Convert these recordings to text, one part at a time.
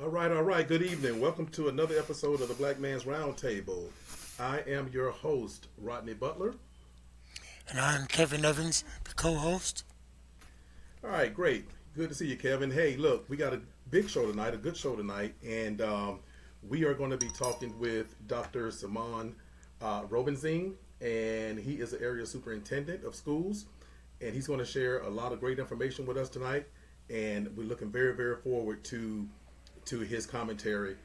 All right. Good evening. Welcome to another episode of the Black Man's Roundtable. I am your host, Rodney Butler. And I'm Kevin Evans, the co-host. All right, great. Good to see you, Kevin. Hey, look, we got a big show tonight, a good show tonight, and we are going to be talking with Dr. Cemond Robinzine, and he is the area superintendent of schools, and he's going to share a lot of great information with us tonight, and we're looking very, very forward to his commentary.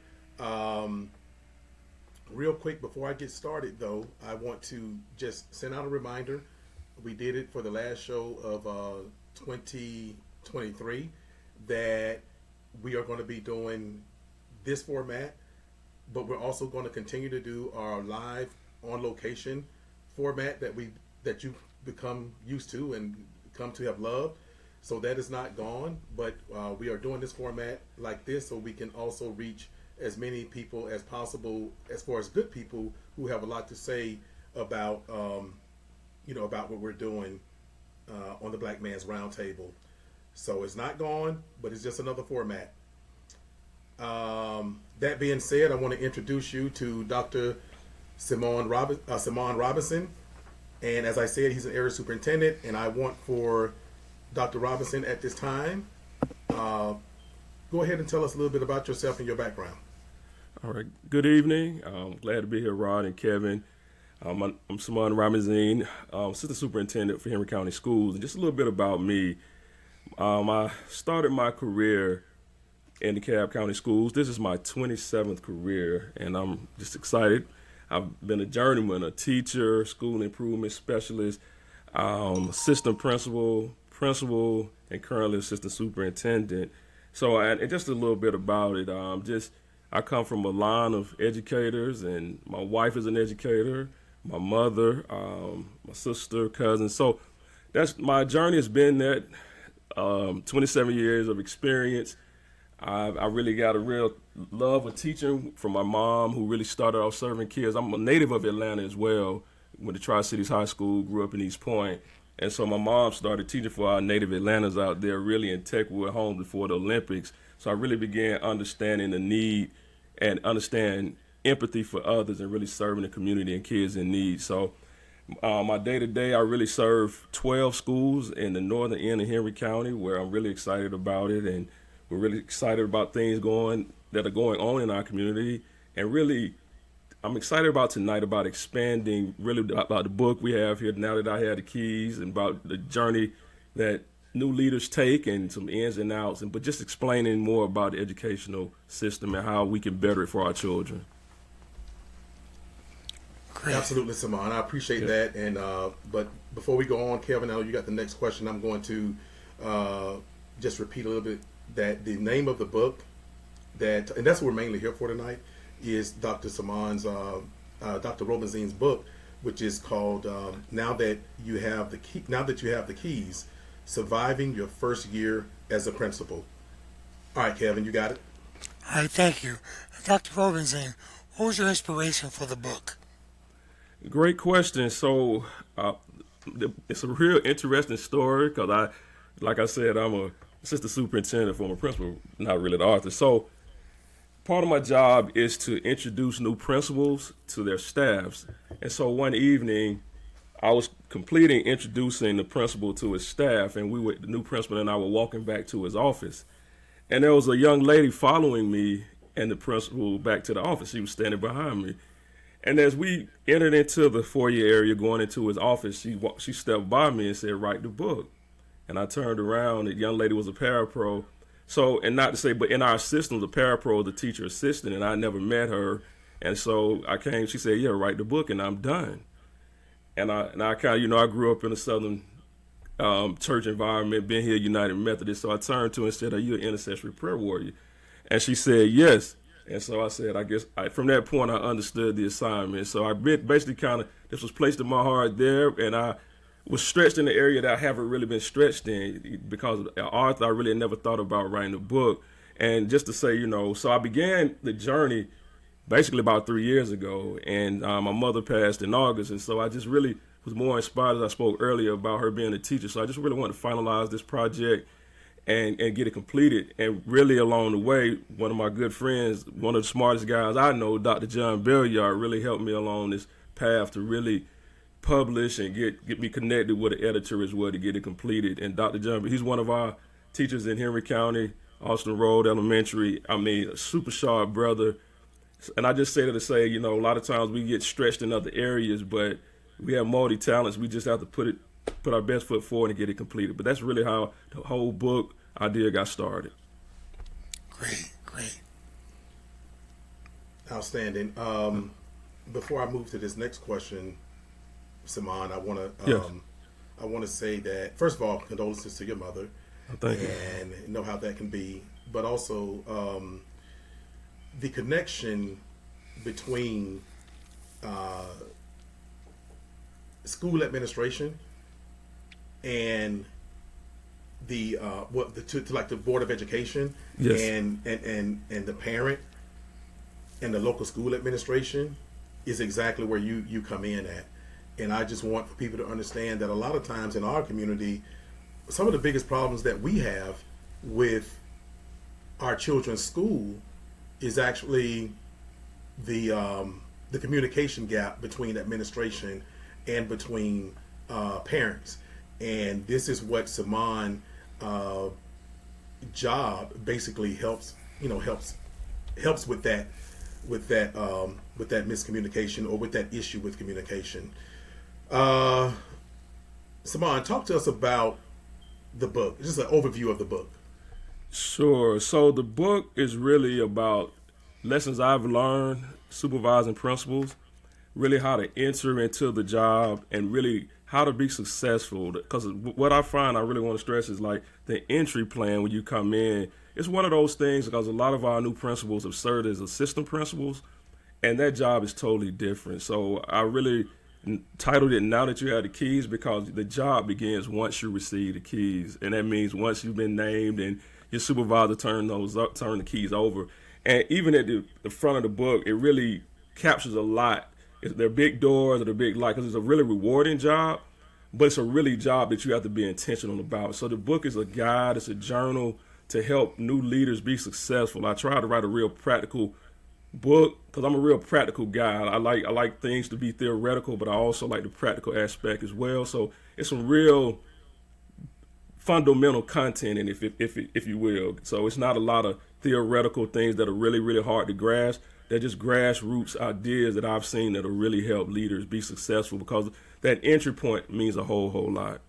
Real quick, before I get started, though, I want to just send out a reminder. We did it for the last show of 2023 that we are going to be doing this format, but we're also going to continue to do our live on location format that you've become used to and come to have loved. So that is not gone, but we are doing this format like this so we can also reach as many people as possible, as far as good people who have a lot to say about, about what we're doing on the Black Man's Roundtable. So it's not gone, but it's just another format. That being said, I want to introduce you to Dr. Cemond Robinson. And as I said, he's an area superintendent, and I want for Dr. Robinson at this time, go ahead and tell us a little bit about yourself and your background. All right. Good evening. I'm glad to be here, Rod and Kevin. I'm Cemond Robinzine, assistant superintendent for Henry County Schools. And just a little bit about me. I started my career in the DeKalb County Schools. This is my 27th career, and I'm just excited. I've been a journeyman, a teacher, school improvement specialist, assistant principal, and currently assistant superintendent. So, and just a little bit about it. I come from a line of educators, and my wife is an educator, my mother, my sister, cousin. So that's my journey has been that 27 years of experience. I really got a real love of teaching from my mom, who really started off serving kids. I'm a native of Atlanta as well. Went to Tri-Cities High School, grew up in East Point. And so my mom started teaching for our native Atlantans out there, really in Techwood home before the Olympics. So I really began understanding the need and understand empathy for others and really serving the community and kids in need. So my day-to-day, I really serve 12 schools in the northern end of Henry County, where I'm really excited about it. And we're really excited about things that are going on in our community. And really, I'm excited about tonight about expanding really about the book we have here now that I have the keys, and about the journey that new leaders take and some ins and outs, but just explaining more about the educational system and how we can better it for our children. Great. Absolutely, Cemond. I appreciate that. And but before we go on, Kevin, I know you got the next question. I'm going to just repeat a little bit that the name of the book and that's what we're mainly here for tonight, is Dr. Cemond's, Dr. Robinzine's book, which is called Now That You Have the Keys, Surviving Your First Year as a Principal. All right, Kevin, you got it. All right, thank you. Dr. Robinzine, what was your inspiration for the book? Great question. So it's a real interesting story because like I said, I'm a assistant superintendent, former principal, not really the author. So part of my job is to introduce new principals to their staffs. And so one evening, I was introducing the principal to his staff, and the new principal and I were walking back to his office. And there was a young lady following me and the principal back to the office. She was standing behind me. And as we entered into the foyer area going into his office, she stepped by me and said, "Write the book." And I turned around, the young lady was a parapro. So, and not to say, but in our system, the parapro is the teacher assistant, and I never met her. And so I came, she said, "Yeah, write the book," and I'm done. And I kind of, I grew up in a Southern church environment, been here United Methodist. So I turned to her and said, "Are you an intercessory prayer warrior?" And she said, "Yes." And so I said, from that point, I understood the assignment. So I basically this was placed in my heart there, and I was stretched in the area that I haven't really been stretched in because of art. I really never thought about writing a book. And just to say, so I began the journey basically about 3 years ago, and my mother passed in August, and so I just really was more inspired, as I spoke earlier, about her being a teacher. So I just really wanted to finalize this project and get it completed. And really along the way, one of my good friends, one of the smartest guys I know, Dr. John Belliard, really helped me along this path to really publish and get me connected with an editor as well to get it completed. And Dr. John, he's one of our teachers in Henry County, Austin Road Elementary. I mean, a super sharp brother. And I just say that to say, a lot of times we get stretched in other areas, but we have multi-talents. We just have to put our best foot forward and get it completed. But that's really how the whole book idea got started. Great, great. Outstanding. Before I move to this next question, Cemond, I want to say that, first of all, condolences to your mother. Thank you. And know how that can be, but also the connection between school administration and the Board of Education, yes, and the parent and the local school administration is exactly where you come in at. And I just want people to understand that a lot of times in our community, some of the biggest problems that we have with our children's school is actually the communication gap between administration and between parents. And this is what Cemond job basically helps with that miscommunication or with that issue with communication. Cemond, talk to us about the book, just an overview of the book. Sure. So the book is really about lessons I've learned, supervising principles, really how to enter into the job and really how to be successful. Because what I find I really want to stress is like the entry plan when you come in. It's one of those things because a lot of our new principals have served as assistant principals, and that job is totally different. So I really titled it Now That You Have the Keys, because the job begins once you receive the keys. And that means once you've been named and your supervisor turn the keys over. And even at the front of the book, it really captures a lot. They're big doors or they're big light, because it's a really rewarding job, but it's a really job that you have to be intentional about. So the book is a guide, it's a journal to help new leaders be successful. I try to write a real practical book because I'm a real practical guy. I like things to be theoretical, but I also like the practical aspect as well. So it's some real fundamental content in it, if you will. So it's not a lot of theoretical things that are really, really hard to grasp. They're just grassroots ideas that I've seen that will really help leaders be successful, because that entry point means a whole lot.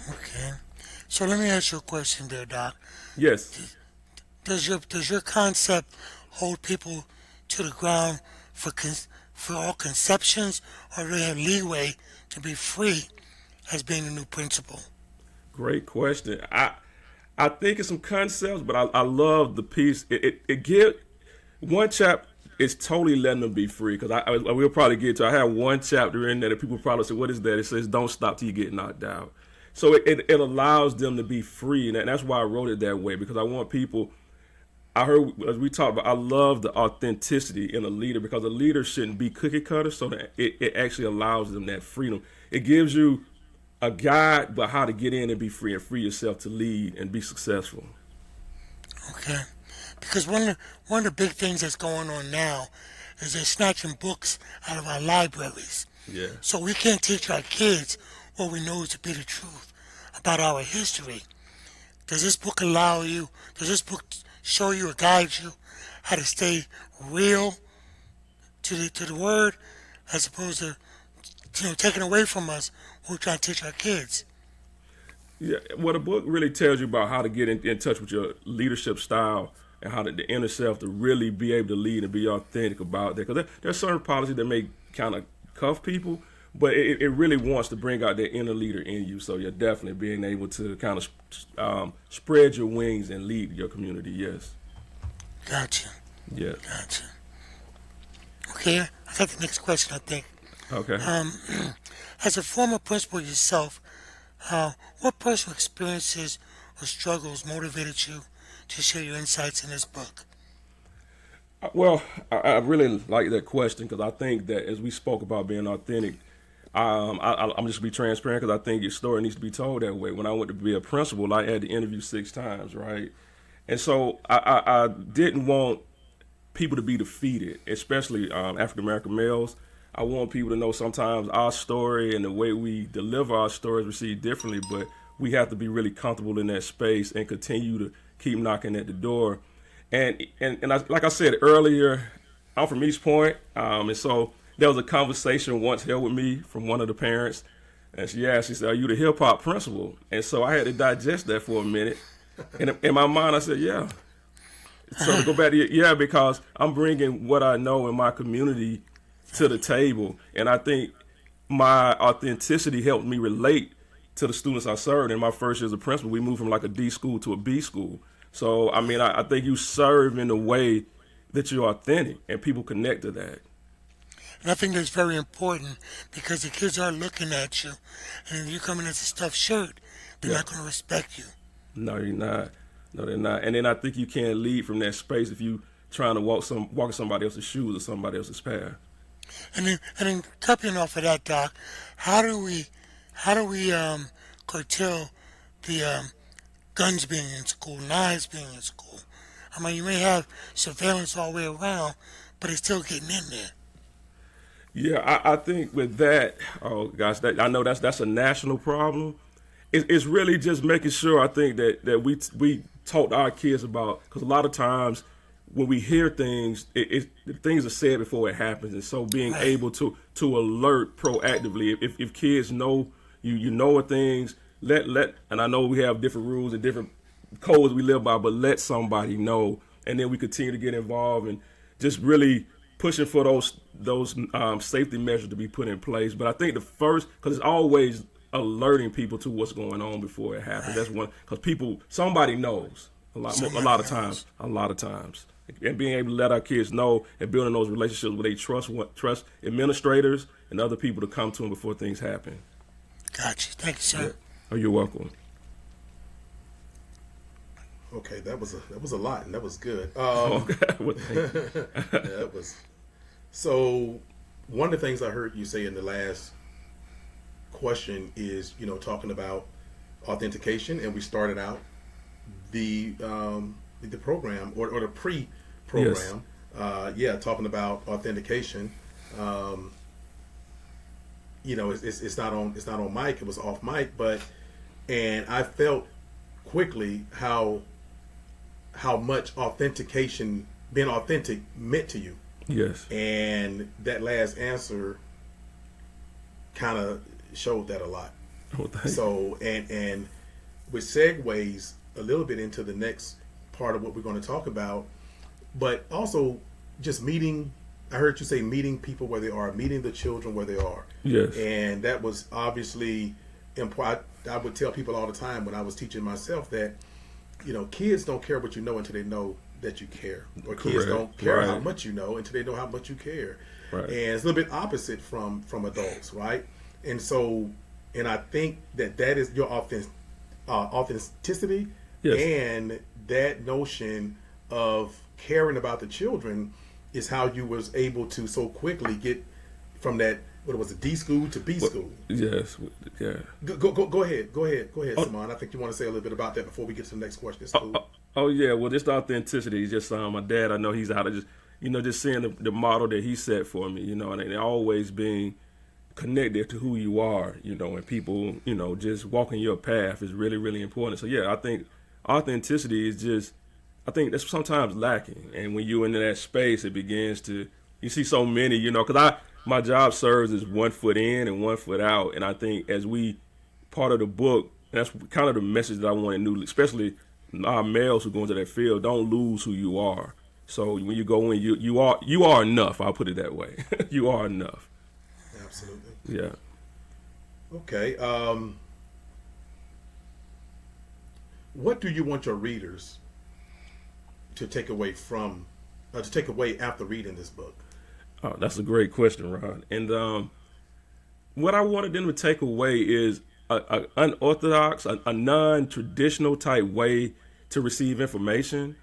Okay. So let me ask you a question there, Doc. Yes. Does your concept hold people to the ground for all conceptions, or do they have leeway to be free as being a new principal? Great question. I think it's some concepts, but I love the piece. It gives one chapter. It's totally letting them be free, because I will probably get to. I have one chapter in there that people probably say, "What is that?" It says, "Don't stop till you get knocked out." So it allows them to be free, and that's why I wrote it that way, because I want people. I heard, as we talked about, I love the authenticity in a leader, because a leader shouldn't be cookie cutter, so that it actually allows them that freedom. It gives you a guide about how to get in and be free and free yourself to lead and be successful. Okay. Because one of the big things that's going on now is they're snatching books out of our libraries. Yeah. So we can't teach our kids what we know to be the truth about our history. Does this book show you or guide you how to stay real to the word, as opposed to taking away from us what we're trying to teach our kids? Yeah, well, the book really tells you about how to get in touch with your leadership style and how the inner self to really be able to lead and be authentic about that. Because there's certain policies that may kind of cuff people, but it really wants to bring out that inner leader in you. So you're definitely being able to kind of spread your wings and lead your community, yes. Gotcha. Yeah. Gotcha. Okay, I got the next question, I think. Okay. As a former principal yourself, what personal experiences or struggles motivated you to share your insights in this book? Well, I really like that question, because I think that as we spoke about being authentic, I'm just be transparent because I think your story needs to be told that way. When I went to be a principal, I had to interview 6 times, right? And so I didn't want people to be defeated, especially African American males. I want people to know sometimes our story and the way we deliver our stories received differently, but we have to be really comfortable in that space and continue to keep knocking at the door. Like I said earlier, I'm from East Point, and so there was a conversation once held with me from one of the parents, and she asked, she said, "Are you the hip hop principal?" And so I had to digest that for a minute. And in my mind, I said, "Yeah." So to go back to yeah, because I'm bringing what I know in my community to the table, and I think my authenticity helped me relate to the students I served. In my first year as a principal, we moved from like a D school to a B school. So I mean, I think you serve in a way that you're authentic, and people connect to that. And I think that's very important because the kids are looking at you, and if you come in as a stuffed shirt, they're not going to respect you. No, you're not. No, they're not. And then I think you can't lead from that space if you trying to walk in somebody else's shoes or somebody else's path. And then coupling off of that, Doc, how do we curtail the guns being in school, knives being in school? I mean, you may have surveillance all the way around, but it's still getting in there. Yeah, I think with that, oh gosh, I know that's a national problem. It's really just making sure, I think, that we taught our kids about, because a lot of times when we hear things, things are said before it happens, and so being able to alert proactively. If kids know you know of things, let and I know we have different rules and different codes we live by, but let somebody know, and then we continue to get involved and just really pushing for those safety measures to be put in place. But I think the first, because it's always alerting people to what's going on before it happens. That's one, because somebody knows a lot of times, and being able to let our kids know and building those relationships where they trust administrators and other people to come to them before things happen. Gotcha. Thank you, sir. Yeah. Oh, you're welcome. Okay, that was a lot, and that was good. Okay. Well, thank you. That was. So, one of the things I heard you say in the last question is, talking about authentication, and we started out the program or the pre-program, talking about authentication. It's not on mic; it was off mic, and I felt quickly how much being authentic meant to you. Yes. And that last answer kind of showed that a lot. Oh, so, and which segues a little bit into the next part of what we're going to talk about, but also just meeting, I heard you say meeting people where they are, meeting the children where they are. Yes. And that was obviously important. I would tell people all the time when I was teaching myself that, kids don't care what you know until they know that you care. Or kids Correct. don't care Right. how much you know until they know how much you care. Right. And it's a little bit opposite from adults, right? And so, and I think that is your authenticity. Yes. And that notion of caring about the children is how you was able to so quickly get from that, what was it, D school to B school. Yes. Yeah. Go ahead, Cemond. I think you want to say a little bit about that before we get to the next question. It's cool. Oh yeah. Well, just the authenticity is just my dad. I know he's out of just seeing the model that he set for me. And always being connected to who you are. And people, just walking your path is really, really important. So yeah, I think authenticity is just, I think that's sometimes lacking. And when you're in that space, it begins to, you see so many, because my job serves as 1 foot in and 1 foot out. And I think as part of the book, that's kind of the message that I want to do, especially our males who go into that field, don't lose who you are. So when you go in, you are enough. I'll put it that way. You are enough. Absolutely. Yeah. Okay. What do you want your readers to take away after reading this book? Oh, that's a great question, Rod. And what I wanted them to take away is a unorthodox, a non-traditional type way to receive information.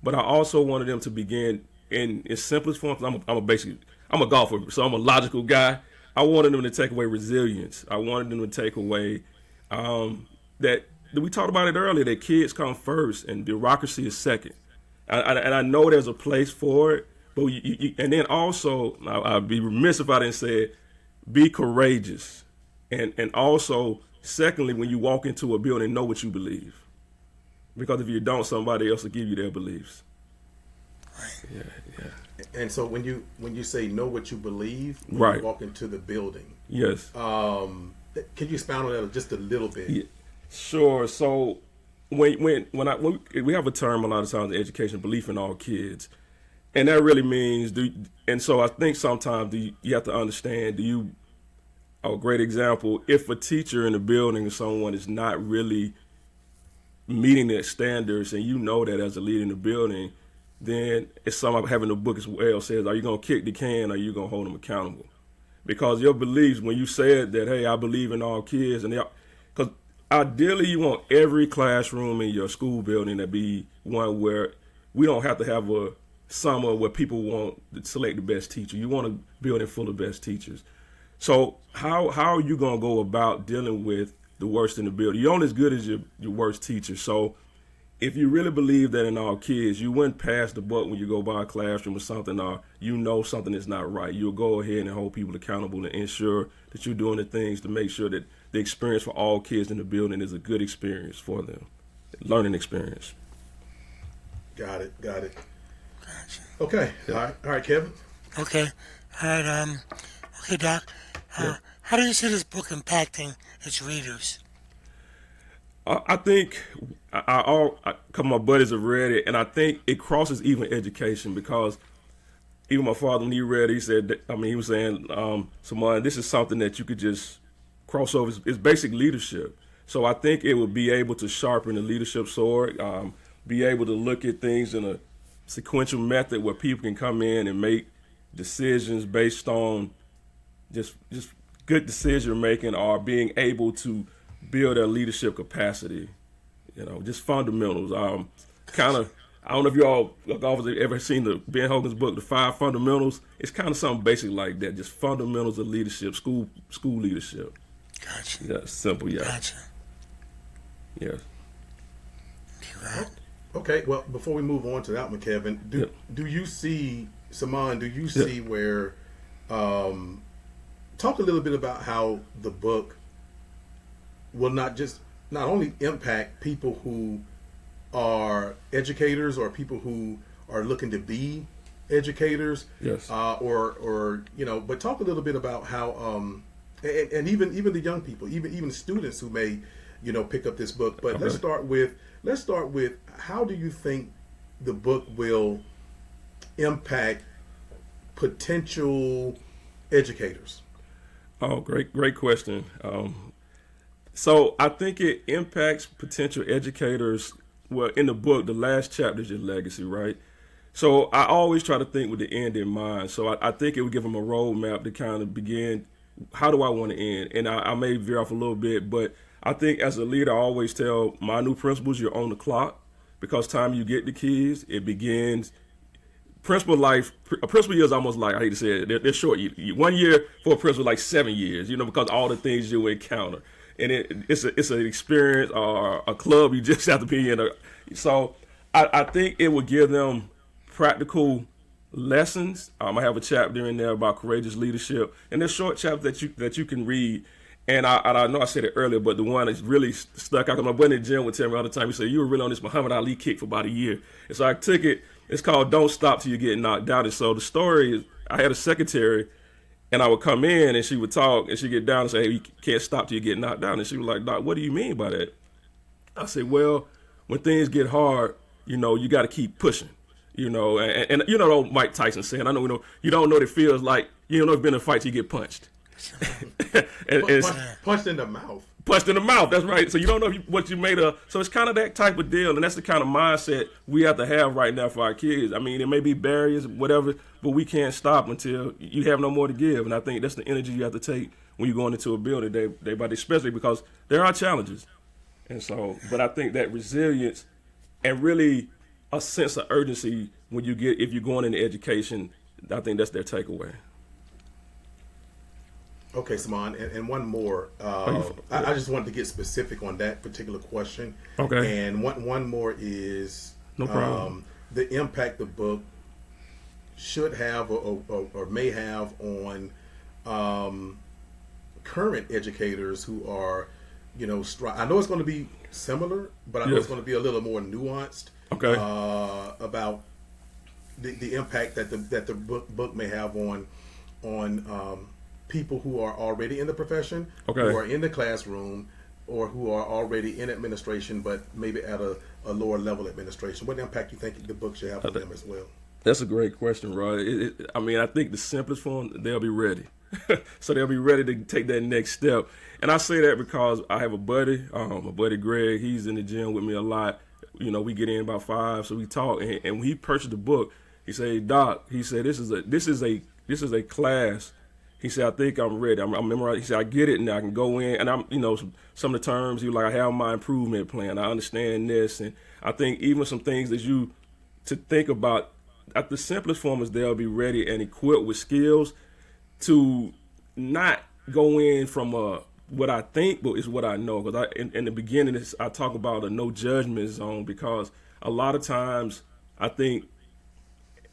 But I also wanted them to begin in its simplest form. I'm a golfer, so I'm a logical guy. I wanted them to take away resilience. I wanted them to take away that we talked about it earlier, that kids come first and bureaucracy is second. And I know there's a place for it, but and then also I'd be remiss if I didn't say it, be courageous. And also, secondly, when you walk into a building, know what you believe. Because if you don't, somebody else will give you their beliefs. Yeah, yeah. And so when you say know what you believe, when right, you walk into the building, yes. Can you expound on that just a little bit? Yeah, sure. So when we have a term a lot of times in education, belief in all kids, and that really means and so I think sometimes you have to understand, a great example, if a teacher in the building or someone is not really meeting their standards, and you know that as a leader in the building, then it's something having the book as well says, are you going to kick the can or are you going to hold them accountable? Because your beliefs, when you said that, hey, I believe in all kids, and because ideally you want every classroom in your school building to be one where we don't have to have a summer where people want to select the best teacher. You want a building full of best teachers. So how are you going to go about dealing with the worst in the building? You're only as good as your worst teacher. So if you really believe that in all kids, you wouldn't pass the buck when you go by a classroom or something, or you know something is not right. You'll go ahead and hold people accountable and ensure that you're doing the things to make sure that the experience for all kids in the building is a good experience for them, learning experience. Got it. Gotcha. Okay. Yeah. All right, Kevin. Okay. All right. Okay, Doc. Yeah. How do you see this book impacting its readers? I think a couple of my buddies have read it, and I think it crosses even education, because even my father, when he read it, he said, he was saying, Cemond, this is something that you could just cross over. It's basic leadership. So I think it would be able to sharpen the leadership sword, be able to look at things in a sequential method where people can come in and make decisions based on just good decision making, or being able to build their leadership capacity, just fundamentals. Kind of, I don't know if you all have ever seen the Ben Hogan's book, The 5 Fundamentals. It's kind of something basic like that, just fundamentals of leadership, school leadership. Gotcha. Yeah, simple, yeah. Gotcha. Yeah. Right. Okay, well, before we move on to that one, Kevin, do you see, Cemond, where, talk a little bit about how the book will not only impact people who are educators or people who are looking to be educators, yes, but talk a little bit about how, and even the young people, even students who may, pick up this book. But okay. let's start with how do you think the book will impact potential educators? Oh, great question. So I think it impacts potential educators. Well, in the book, the last chapter is your legacy, right? So I always try to think with the end in mind. So I think it would give them a roadmap to kind of begin, how do I want to end? And I may veer off a little bit, but I think as a leader, I always tell my new principals, you're on the clock, because time you get the keys, it begins. A principal year is almost like, I hate to say it, they're short. 1 year for a principal, like 7 years, because all the things you encounter. And it's an experience or a club you just have to be in. So I think it will give them practical lessons. I have a chapter in there about courageous leadership, and there's short chapters that you can read. And I know I said it earlier, but the one that's really stuck out, because my buddy in the gym would tell me all the time, he said, you were really on this Muhammad Ali kick for about a year. And so I took it. It's called Don't Stop Till You Get Knocked Out. And so the story is, I had a secretary, and I would come in and she would talk, and she'd get down and say, hey, you can't stop till you get knocked down. And she was like, Doc, what do you mean by that? I said, well, when things get hard, you got to keep pushing, and Mike Tyson saying, I know, you don't know what it feels like. You don't know if you've been in a fight till you get punched. Punched in the mouth. Punched in the mouth, that's right. So you don't know what you made of. So it's kind of that type of deal, and that's the kind of mindset we have to have right now for our kids. I mean, there may be barriers, whatever, but we can't stop until you have no more to give. And I think that's the energy you have to take when you're going into a building day by day, especially because there are challenges. And so, but I think that resilience and really a sense of urgency if you're going into education, I think that's their takeaway. Okay, Cemond, and one more. I just wanted to get specific on that particular question. Okay. And one more is No problem. the impact the book should have or may have on current educators who are, I know it's going to be similar, but I know Yes. it's going to be a little more nuanced. Okay. About the impact that the book may have on people who are already in the profession, Okay. who are in the classroom, or who are already in administration, but maybe at a lower level administration. What impact do you think the book should have on them as well? That's a great question, Rod. I mean, I think the simplest form, they'll be ready. So they'll be ready to take that next step. And I say that because I have a buddy, my buddy Greg. He's in the gym with me a lot. We get in about 5, so we talk. And when he purchased the book, he said, "Doc," he said, "this is a class." He said, "I think I'm ready. I'm memorizing." He said, "I get it now. I can go in." And I'm, some of the terms, he was like, "I have my improvement plan. I understand this." And I think even some things that to think about, at the simplest form is they'll be ready and equipped with skills to not go in from what I think, but it's what I know. Because in the beginning, I talk about a no judgment zone, because a lot of times I think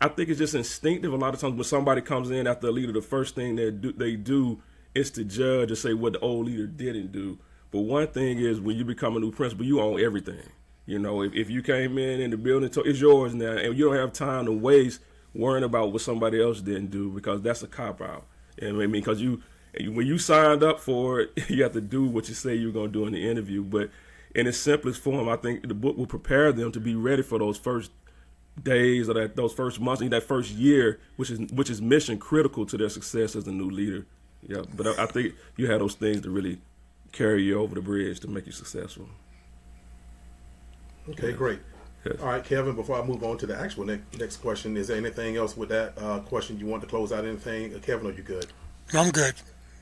it's just instinctive. A lot of times when somebody comes in after a leader, the first thing they do is to judge and say what the old leader didn't do. But one thing is, when you become a new principal, you own everything. If you came in the building, it's yours now, and you don't have time to waste worrying about what somebody else didn't do, because that's a cop out. I mean, because when you signed up for it, you have to do what you say you're going to do in the interview. But in its simplest form, I think the book will prepare them to be ready for those first days or those first months, that first year, which is mission critical to their success as a new leader. Yeah, but I think you have those things to really carry you over the bridge to make you successful. Okay, great. Yes. All right, Kevin, before I move on to the actual next question, is there anything else with that question you want to close out? Anything? Kevin, are you good? I'm good.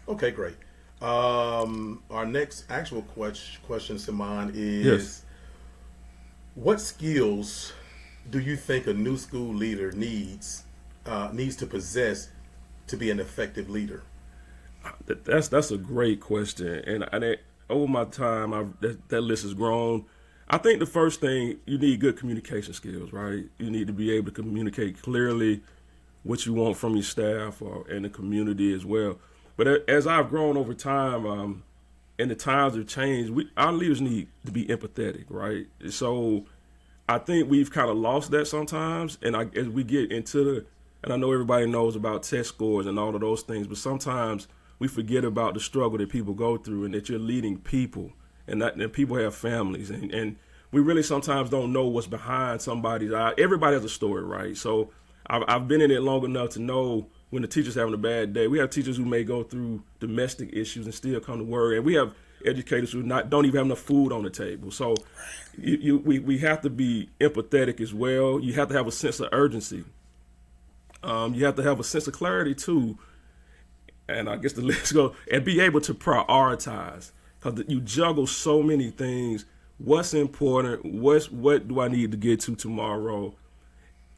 Okay, great. Our next actual question, Cemond, is Yes. what skills do you think a new school leader needs to possess to be an effective leader? That's a great question, and over my time, that list has grown. I think the first thing, you need good communication skills, right? You need to be able to communicate clearly what you want from your staff and the community as well. But as I've grown over time, and the times have changed, our leaders need to be empathetic, right? So I think we've kind of lost that sometimes, and as we get into and I know everybody knows about test scores and all of those things, but sometimes we forget about the struggle that people go through, and that you're leading people, and people have families, and we really sometimes don't know what's behind somebody's eye. Everybody has a story, right? So I've been in it long enough to know when the teacher's having a bad day. We have teachers who may go through domestic issues and still come to work, and we have educators who don't even have enough food on the table. So we have to be empathetic as well. You have to have a sense of urgency. You have to have a sense of clarity too, and I guess the list goes, and be able to prioritize, because you juggle so many things. What's important? What do I need to get to tomorrow?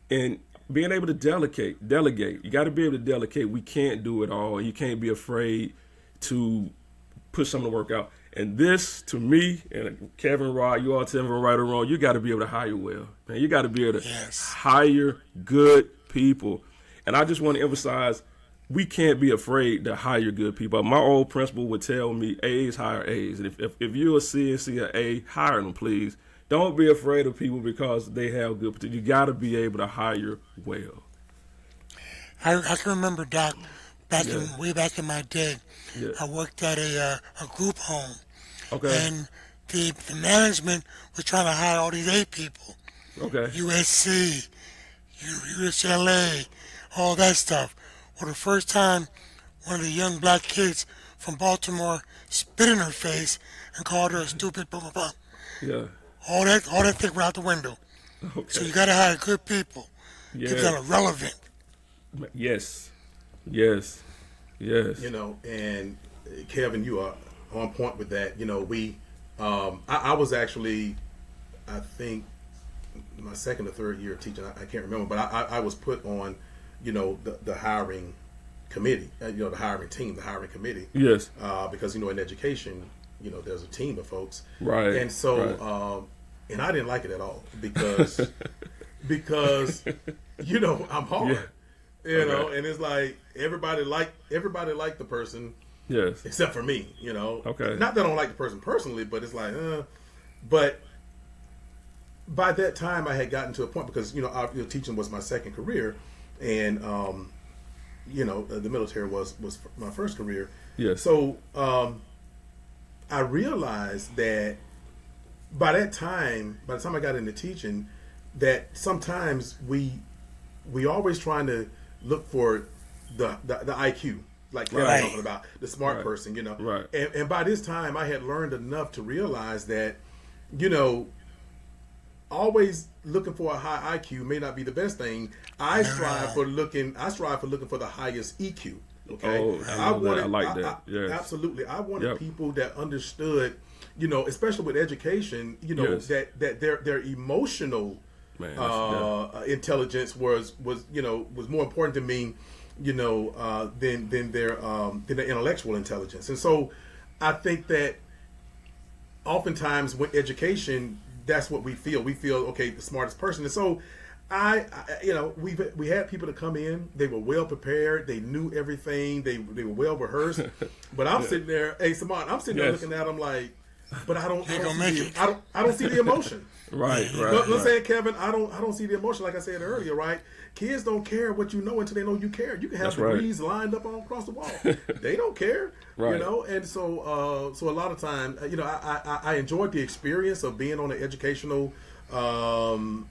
And being able to delegate. You got to be able to delegate. We can't do it all. You can't be afraid to put some of the work out. And this, to me, and Kevin, Rod, you all tell me right or wrong, you got to be able to hire well. Man, you got to be able to hire good people. And I just want to emphasize, we can't be afraid to hire good people. My old principal would tell me, A's hire A's. And if you're a C and see an A, hire them, please. Don't be afraid of people because they have good potential. You got to be able to hire well. I can remember, Doc, way back in my day, Yeah. I worked at a group home. Okay. And the management was trying to hire all these A people. Okay. USC, UCLA, all that stuff. Well, the first time one of the young black kids from Baltimore spit in her face and called her a stupid blah, blah, blah. Yeah. All that thing went out the window. Okay. So you got to hire good people. Yeah. Keep them relevant. Yes. And Kevin, you are on point with that. I was actually, I think, my second or third year teaching. I can't remember, but I was put on, the hiring committee, the hiring team, the hiring committee. Yes. Because in education, there's a team of folks. Right. And so, and I didn't like it at all because I'm hard. Yeah. And it's like everybody liked the person. Yes. Except for me, Okay. Not that I don't like the person personally, but it's like, but by that time I had gotten to a point because, teaching was my second career, and, the military was my first career. Yes. So, I realized that by the time I got into teaching, that sometimes we always trying to look for the IQ, like Kevin was talking about, the smart person, Right. And by this time, I had learned enough to realize that, always looking for a high IQ may not be the best thing. I strive for looking for the highest EQ. Okay, Oh, I like that. Yes. Absolutely. I wanted Yep. people that understood, especially with education, Yes. that their emotional intelligence was more important to me, than their intellectual intelligence. And so I think that oftentimes with education, that's what we feel. We feel, okay, the smartest person. And so we had people to come in. They were well prepared. They knew everything. They were well rehearsed. But I'm sitting there, hey, Cemond, I'm sitting there looking at them like, but I don't see the emotion. Right. You know what I'm saying, Kevin? I don't see the emotion. Like I said earlier, right? Kids don't care what you know until they know you care. You can have degrees lined up across the wall. They don't care, Right. And so a lot of times, I enjoyed the experience of being on an educational, hiring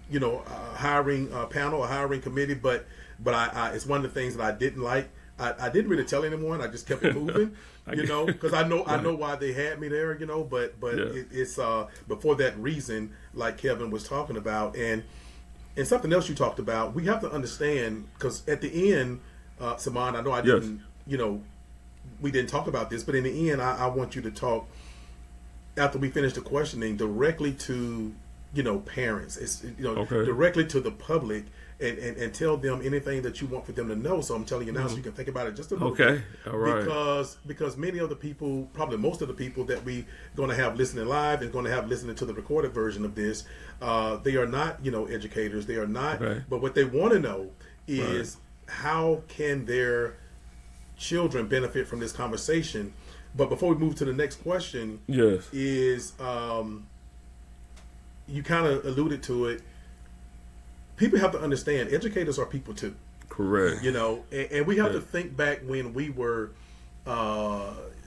panel, a hiring committee. But I it's one of the things that I didn't like. I didn't really tell anyone. I just kept it moving, because I know why they had me there, But it's but for that reason, like Kevin was talking about, and something else you talked about, we have to understand, because at the end, Cemond, I know I didn't, we didn't talk about this, but in the end, I want you to talk after we finish the questioning directly to parents. It's directly to the public. And tell them anything that you want for them to know. So I'm telling you now, so you can think about it just a little bit. Okay, all right. Because many of the people, probably most of the people that we going to have listening live and going to have listening to the recorded version of this, they are not educators. They are not. Okay. But what they want to know is how can their children benefit from this conversation. But before we move to the next question, is you kind of alluded to it. People have to understand educators are people too. Correct. And we have to think back when we were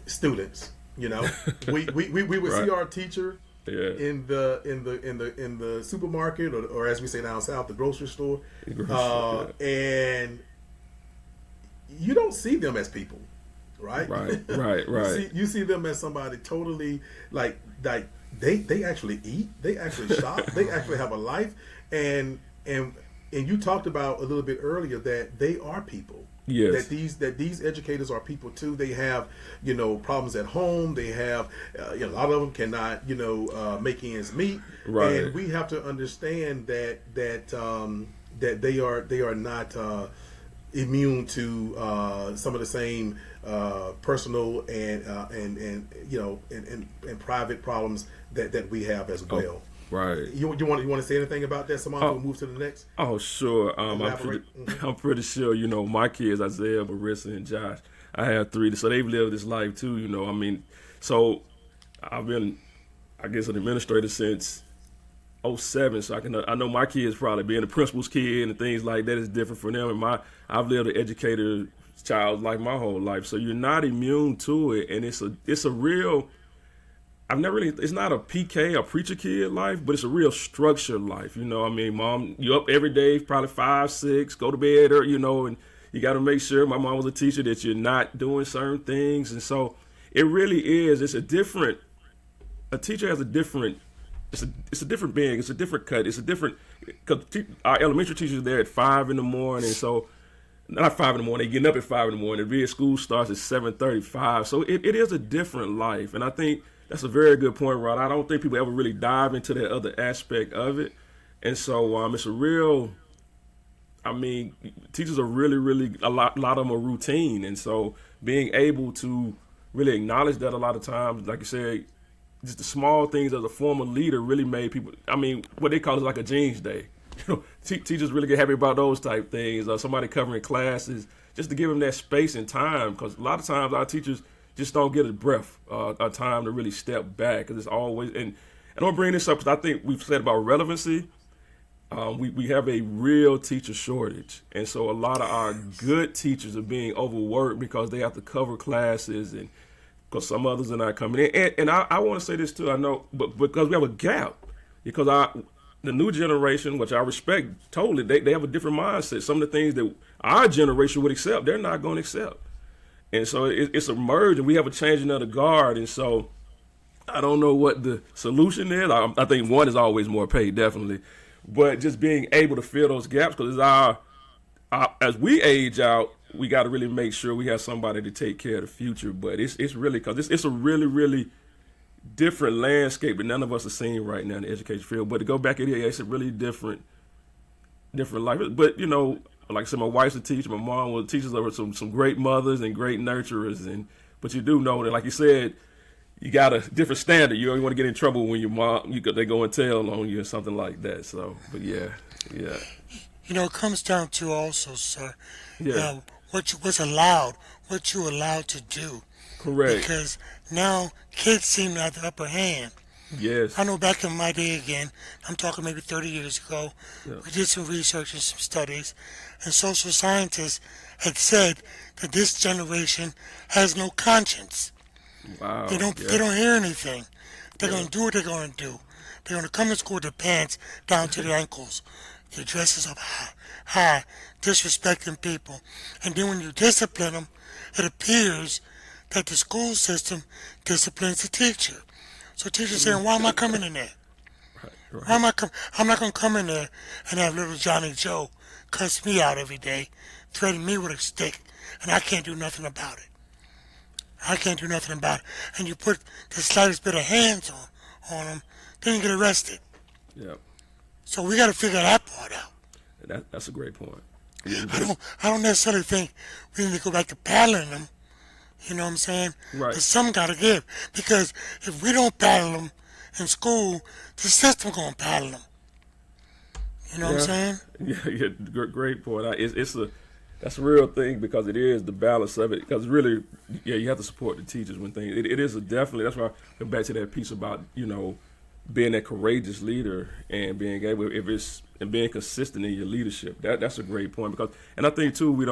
students. We would see our teacher in the supermarket or as we say down south, the grocery store. And you don't see them as people, right? Right. You see them as somebody totally like they actually eat, they actually shop, they actually have a life, and you talked about a little bit earlier that they are people. Yes. That these educators are people too. They have problems at home. They have a lot of them cannot make ends meet. Right. And we have to understand that they are not immune to some of the same personal and private problems that we have as well. Right. You want to say anything about that, Cemond? We'll move to the next. Oh, sure. I'm pretty sure. My kids, Isaiah, Marissa, and Josh. I have 3, so they've lived this life too. So I've been, I guess, an administrator since '07. So I know my kids probably being a principal's kid and things like that is different for them. And I've lived an educator's child life my whole life. So you're not immune to it, and it's a real. It's not a PK, a preacher kid life, but it's a real structured life. Mom, you up every day, probably 5, 6, go to bed, or, and you got to make sure, my mom was a teacher, that you're not doing certain things. And so it really is, a teacher has a different, it's a different being, it's a different cut, it's a different, because our elementary teachers are there at 5 in the morning, so not 5 in the morning, they're getting up at 5 in the morning, the school starts at 7:35, so it is a different life. And I think that's a very good point, Rod. I don't think people ever really dive into that other aspect of it. And so it's a real, I mean, teachers are really a lot of them are routine, and so being able to really acknowledge that a lot of times, like you said, just the small things as a former leader really made people. I mean, what they call it like a jeans day. You know, teachers really get happy about those type things. Somebody covering classes, just to give them that space and time, because a lot of times our teachers just don't get a breath, a time to really step back, because it's always. And I don't bring this up because I think we've said about relevancy. We have a real teacher shortage, and so a lot of our good teachers are being overworked because they have to cover classes, and because some others are not coming in. And I want to say this too. I know, but because we have a gap, because the new generation, which I respect totally, they have a different mindset. Some of the things that our generation would accept, they're not going to accept, and so it's a merge, and we have a changing of the guard, and so I don't know what the solution is. I think one is always more pay, definitely. But just being able to fill those gaps, because as we age out, we got to really make sure we have somebody to take care of the future. But it's really, because it's a really different landscape that none of us are seeing right now in the education field. But to go back in here, it's a really different life. But you know, like I said, my wife's a teacher, my mom was teachers, there were some great mothers and great nurturers, but you do know that, like you said, you got a different standard. You don't want to get in trouble when your mom, they go and tell on you or something like that. So, but yeah. You know, it comes down to also, sir, Yeah. what's allowed, what you allowed to do. Correct. Because now kids seem to have the upper hand. Yes. I know back in my day again, I'm talking maybe 30 years ago, Yeah. we did some research and some studies, and social scientists had said that this generation has no conscience. Wow. They don't hear anything. They're gonna do what they're gonna do. They're gonna come to school with their pants down to their ankles, their dresses up high, disrespecting people. And then when you discipline them, it appears that the school system disciplines the teacher. So teachers saying, why am I coming in there? Right. I'm not gonna come in there and have little Johnny Joe cuss me out every day, threaten me with a stick, and I can't do nothing about it. And you put the slightest bit of hands on them, then you get arrested. Yeah. So we got to figure that part out. That's a great point. I don't necessarily think we need to go back to paddling them. You know what I'm saying? Right. But some got to give, because if we don't paddle them in school, the system gonna paddle them. You know what I'm saying? Yeah. Great point. That's a real thing, because it is the balance of it. Because really, you have to support the teachers when things. It is definitely. That's why I come back to that piece about being that courageous leader and being able, being consistent in your leadership. That's a great point, because, and I think too, we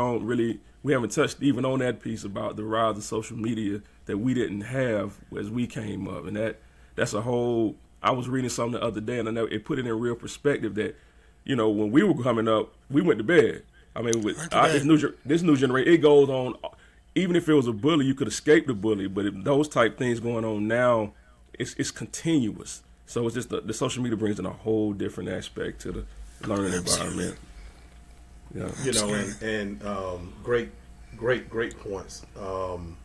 haven't touched even on that piece about the rise of social media that we didn't have as we came up, and that's a whole. I was reading something the other day, and I know it put it in real perspective that when we were coming up, we went to bed. I mean, with this new generation, it goes on. Even if it was a bully, you could escape the bully. But if those type things going on now, it's continuous. So it's just the social media brings in a whole different aspect to the learning environment. Yeah, and great points, Kev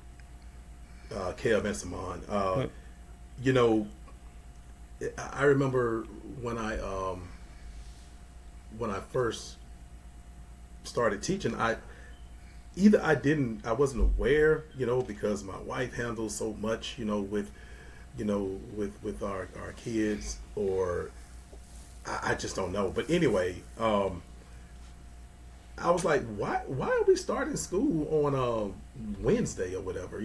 and Cemond. I remember when I first started teaching, I wasn't aware, because my wife handles so much, with our kids, or I just don't know. But anyway, I was like, why are we starting school on Wednesday or whatever?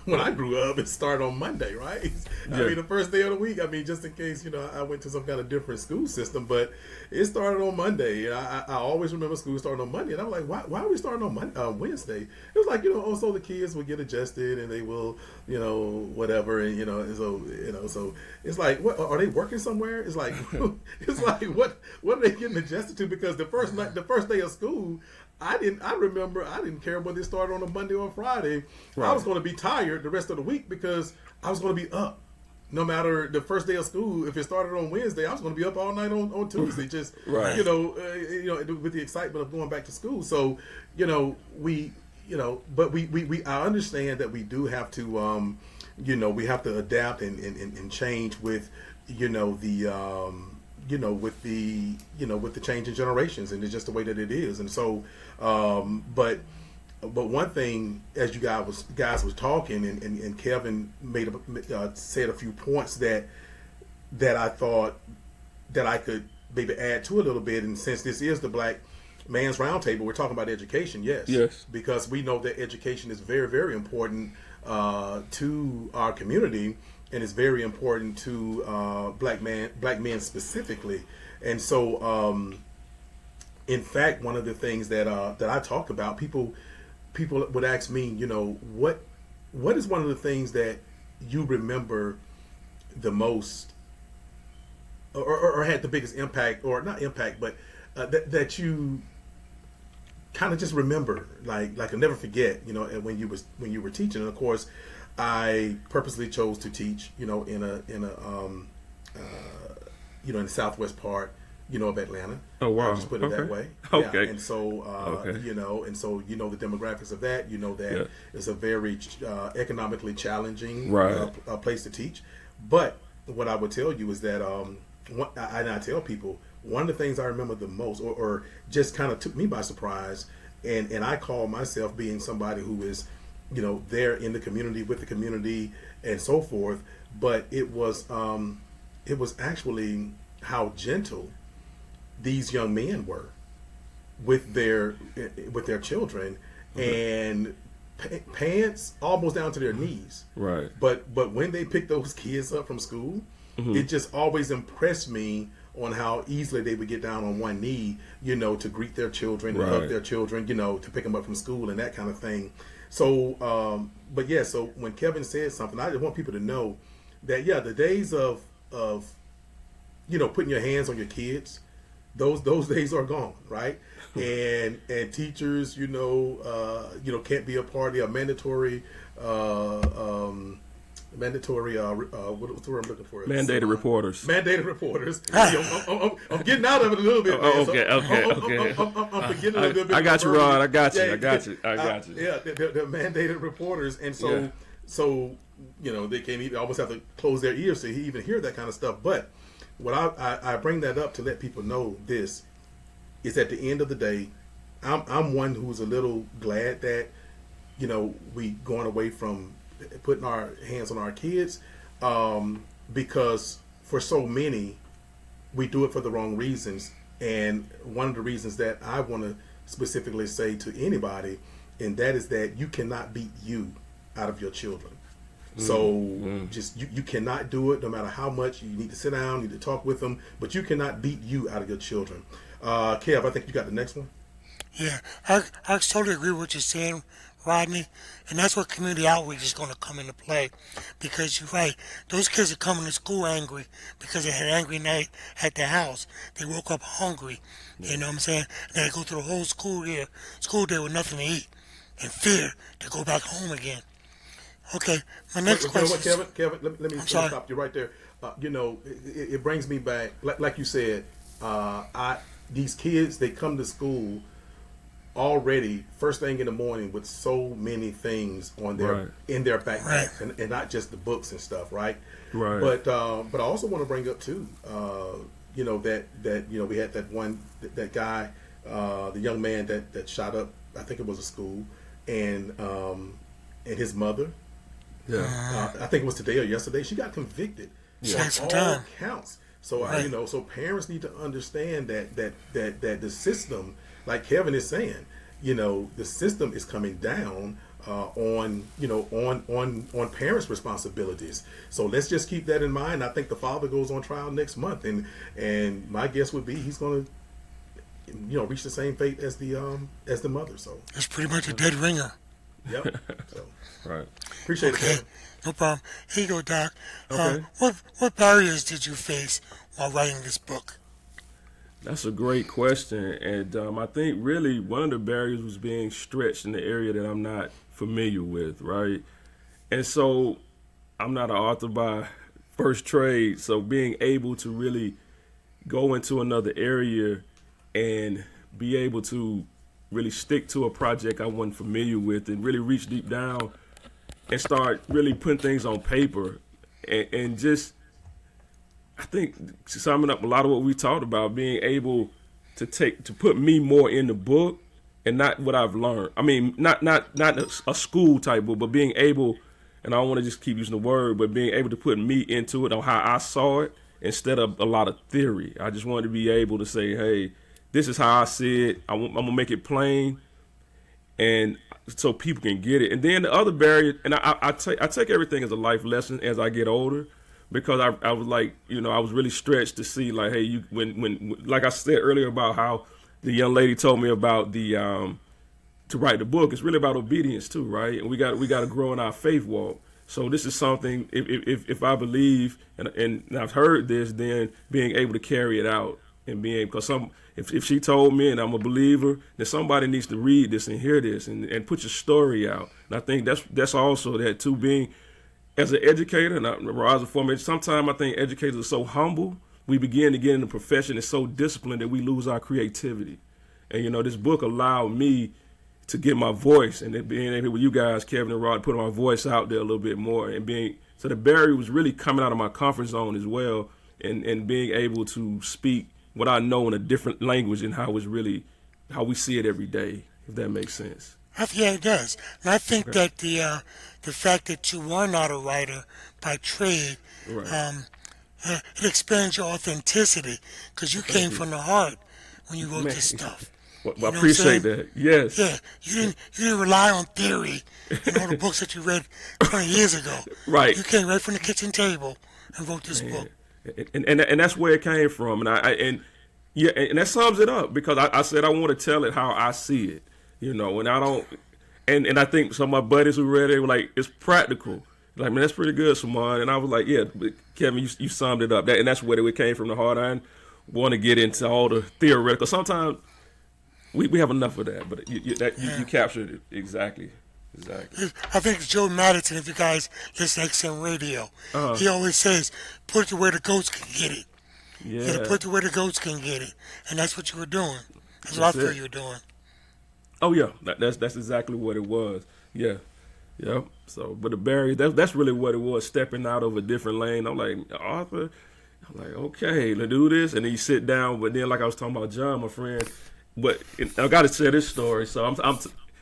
When I grew up, it started on Monday, right? I mean, the first day of the week. I mean, just in case, I went to some kind of different school system, but it started on Monday. And I always remember school starting on Monday, and I'm like, why are we starting on Wednesday? It was like, so the kids will get adjusted and they will, whatever, and so it's like, what are they working somewhere? It's like, what are they getting adjusted to? Because the first day of school, I didn't care whether it started on a Monday or a Friday. Right. I was going to be tired the rest of the week because I was going to be up. No matter the first day of school, if it started on Wednesday, I was going to be up all night on Tuesday. Just right. With the excitement of going back to school. So but I understand that we do have we have to adapt and change with with the change in generations, and it's just the way that it is. And so, but one thing, as you guys was talking, and Kevin said a few points that I thought that I could maybe add to a little bit. And since this is the Black Man's Roundtable, we're talking about education, yes, because we know that education is very, very important to our community, and it's very important to black men specifically. And so, in fact, one of the things that I talk about, people would ask me, what is one of the things that you remember the most, or had the biggest impact, or not impact, but that you kind of just remember, like I'll never forget, when you were teaching. And of course, I purposely chose to teach, in the southwest part, of Atlanta. Oh wow! I'll just put it that way. Okay. Yeah. And so, the demographics of that, that it's a very economically challenging place to teach. But what I would tell you is that, I tell people, one of the things I remember the most, or just kind of took me by surprise, and I call myself being somebody who is, there in the community, with the community, and so forth. But it was actually how gentle these young men were with their children, and pants almost down to their knees. Right. But when they picked those kids up from school, it just always impressed me on how easily they would get down on one knee, to greet their children, and hug their children, to pick them up from school and that kind of thing. So, so when Kevin said something, I just want people to know that, the days of putting your hands on your kids, those days are gone, right? and teachers, can't be a party, a mandatory, what's the word I'm looking for? Mandated reporters. Mandated reporters. I'm getting out of it a little bit. Okay. I'm forgetting a little bit. I got you, Ron. I got you. Yeah, I got you. Yeah, they're mandated reporters, and so they can't even, almost have to close their ears to even hear that kind of stuff. But what I bring that up to let people know this is, at the end of the day, I'm one who's a little glad that we going away from putting our hands on our kids, because for so many we do it for the wrong reasons. And one of the reasons that I want to specifically say to anybody, and that is that you cannot beat you out of your children. So just you cannot do it, no matter how much you need to sit down, you need to talk with them, but you cannot beat you out of your children. Kev, I think you got the next one. Yeah, I totally agree with what you're saying, Rodney, and that's where community outreach is going to come into play, because you're right. Those kids are coming to school angry because they had an angry night at the house. They woke up hungry, you know what I'm saying? And they go through the whole school day with nothing to eat, and fear to go back home again. Okay, my next question. Kevin, let me stop you right there. It brings me back, like you said, these kids, they come to school already first thing in the morning with so many things on their in their backpacks, and not just the books and stuff, right? But I also want to bring up too, that we had that guy, the young man that shot up, I think it was a school, and his mother, I think it was today or yesterday, she got convicted on all counts. So so parents need to understand that the system, like Kevin is saying, the system is coming down on parents' responsibilities. So let's just keep that in mind. I think the father goes on trial next month, and my guess would be he's going to reach the same fate as the mother. So it's pretty much a dead ringer. Yep. So right. Appreciate it, Kevin. No problem. Here you go, Doc. Okay. What barriers did you face while writing this book? That's a great question, and I think really one of the barriers was being stretched in the area that I'm not familiar with, right? And so I'm not an author by first trade, so being able to really go into another area and be able to really stick to a project I wasn't familiar with and really reach deep down and start really putting things on paper and just I think summing up a lot of what we talked about, being able to put me more in the book and not what I've learned. I mean, not a school type book, but being able, and I don't want to just keep using the word, but being able to put me into it on how I saw it instead of a lot of theory. I just wanted to be able to say, hey, this is how I see it. I'm gonna make it plain, and so people can get it. And then the other barrier, and I take everything as a life lesson as I get older, because I was like, I was really stretched to see, like, hey, when like I said earlier about how the young lady told me about the to write the book. It's really about obedience too, right? And we got to grow in our faith walk. So this is something, if I believe and I've heard this, then being able to carry it out and being able, because if she told me and I'm a believer, then somebody needs to read this and hear this and put your story out. And I think that's also that too, being as an educator and as a former, sometimes I think educators are so humble, we begin to get in the profession that's so disciplined that we lose our creativity. And this book allowed me to get my voice, and then being able with you guys, Kevin and Rod, put my voice out there a little bit more, and so the barrier was really coming out of my comfort zone as well, and being able to speak what I know in a different language and how we see it every day, if that makes sense. Yeah, it does. And I think that the fact that you are not a writer by trade, Right. It expands your authenticity, because you came from the heart when you wrote this stuff. Well, You know I what I'm appreciate saying? that. Yes. Yeah, you didn't rely on theory and all the books that you read 20 years ago. Right. You came right from the kitchen table and wrote this book. And that's where it came from, and that sums it up, because I said I want to tell it how I see it, and I don't, and I think some of my buddies who read it were like, it's practical, like, man, that's pretty good, Cemond, and I was like, yeah, but Kevin, you summed it up, and that's where it came from the heart. I want to get into all the theoretical. Sometimes we have enough of that, but you captured it exactly. I think it's Joe Madison, if you guys listen to XM Radio. He always says, put it to where the goats can get it. Yeah. You gotta put it to where the goats can get it. And that's what you were doing. That's what I feel you were doing. Oh, yeah. That's exactly what it was. Yeah. Yeah. So, but the barrier, that's really what it was, stepping out of a different lane. I'm like, Arthur, okay, let's do this. And then you sit down. But then, like I was talking about John, my friend, but I got to share this story. So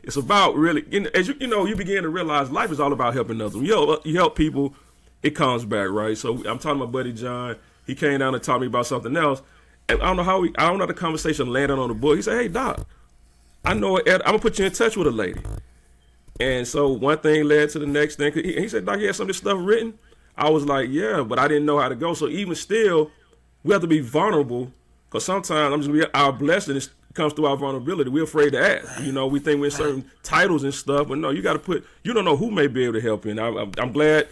it's about really, as you begin to realize life is all about helping others. When you help people, it comes back, right? So I'm talking to my buddy John. He came down and taught me about something else. And I don't know how the conversation landed on the book. He said, hey, Doc, I know I'm going to put you in touch with a lady. And so one thing led to the next thing. He said, Doc, you had some of this stuff written? I was like, yeah, but I didn't know how to go. So even still, we have to be vulnerable, because sometimes our blessing comes through our vulnerability. We're afraid to ask. We think we're in certain titles and stuff, but no, you got to you don't know who may be able to help you. And I'm glad,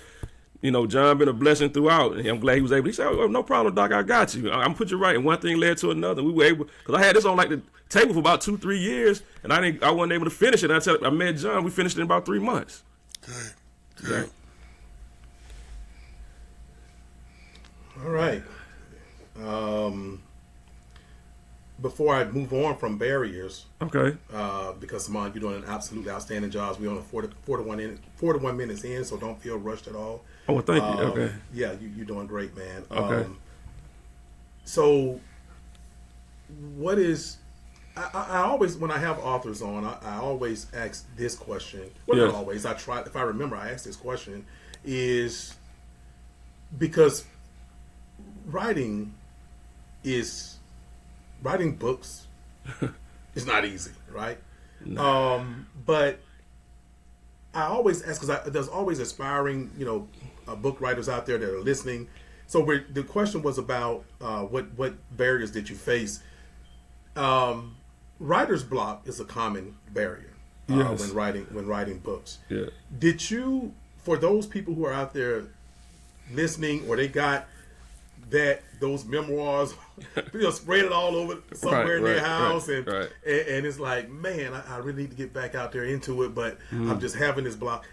John been a blessing throughout. And I'm glad he was able. He said, oh, no problem, Doc, I got you. I'm put you right. And one thing led to another. We were able, because I had this on like the table for about 2-3 years, and I wasn't able to finish it. I met John. We finished it in about 3 months. Good. Right. All right. Before I move on from barriers, Okay. because Cemond, you're doing an absolutely outstanding job. We're on a 41 minutes in, so don't feel rushed at all. Oh, well, thank you. Okay. Yeah, you're doing great, man. Okay. So, what is? I always, when I have authors on, I always ask this question. Well, Yes. not always. I try. If I remember, I ask this question, is because writing books is not easy, right? No. But I always ask, because there's always aspiring, book writers out there that are listening. So the question was about what barriers did you face? Writer's block is a common barrier Yes. when writing books. Yeah. Did you, for those people who are out there listening, or they got those memoirs, spread it all over somewhere in their house, and it's like, man, I really need to get back out there into it, but I'm just having this block.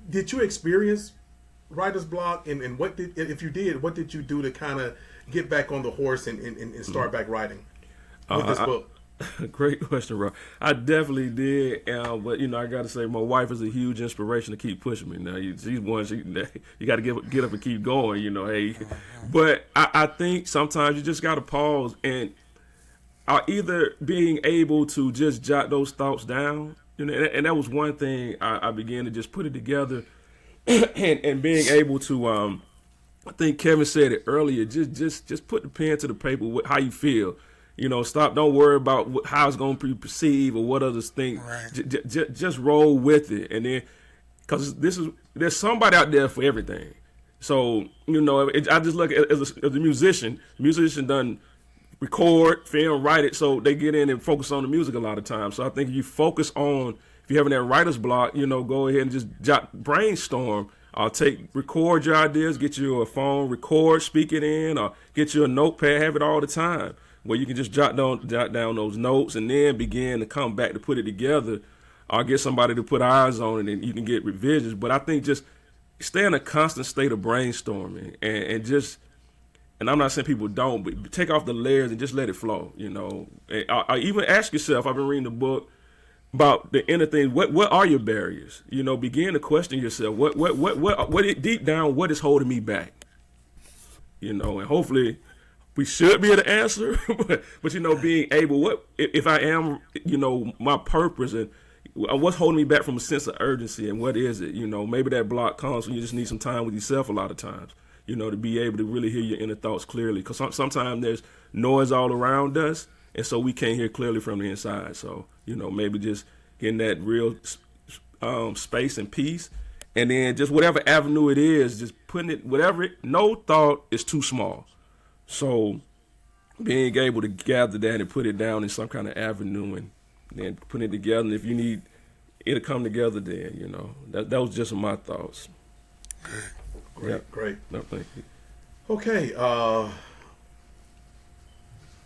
Did you experience writer's block, and if you did, what did you do to kind of get back on the horse and start back writing with this book? Great question, Rob. I definitely did, but I got to say, my wife is a huge inspiration to keep pushing me. Now, she's one. You got to get up and keep going. Hey, but I think sometimes you just got to pause and either being able to just jot those thoughts down. And that was one thing I began to just put it together, and being able to. I think Kevin said it earlier. Just put the pen to the paper with how you feel. Stop. Don't worry about how it's going to be perceived or what others think. Right. Just roll with it, and then because there's somebody out there for everything. So I just look at as a musician. Musician done record, film, write it, so they get in and focus on the music a lot of times. So I think if you focus on, if you're having that writer's block, go ahead and just brainstorm. Record your ideas, get you a phone, record, speak it in, or get you a notepad, have it all the time, where you can just jot down those notes and then begin to come back to put it together, or get somebody to put eyes on it and you can get revisions. But I think just stay in a constant state of brainstorming and I'm not saying people don't, but take off the layers and just let it flow, And I even ask yourself, I've been reading the book about the inner things. What are your barriers? Begin to question yourself. What deep down, what is holding me back? And hopefully we should be able to answer, but being able, what if I am, my purpose and what's holding me back from a sense of urgency, and what is it? Maybe that block comes when you just need some time with yourself a lot of times, to be able to really hear your inner thoughts clearly, because sometimes there's noise all around us, and so we can't hear clearly from the inside. So, maybe just getting that real space and peace, and then just whatever avenue it is, just putting it, no thought is too small. So being able to gather that and put it down in some kind of avenue and then putting it together, and if you need it to come together, then, that was just my thoughts. Great. No, thank you. Okay,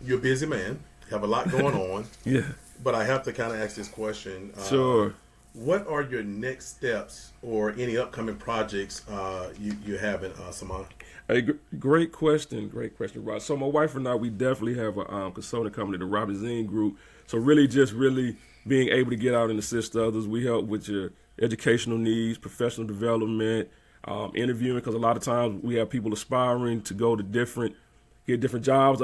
you're a busy man, have a lot going on. Yeah. But I have to kind of ask this question. Sure. What are your next steps or any upcoming projects you have in Cemond? Hey, great question, Rod. So my wife and I, we definitely have a consulting company, the Robinzine Group. So really being able to get out and assist others. We help with your educational needs, professional development, interviewing, because a lot of times we have people aspiring to go to get different jobs.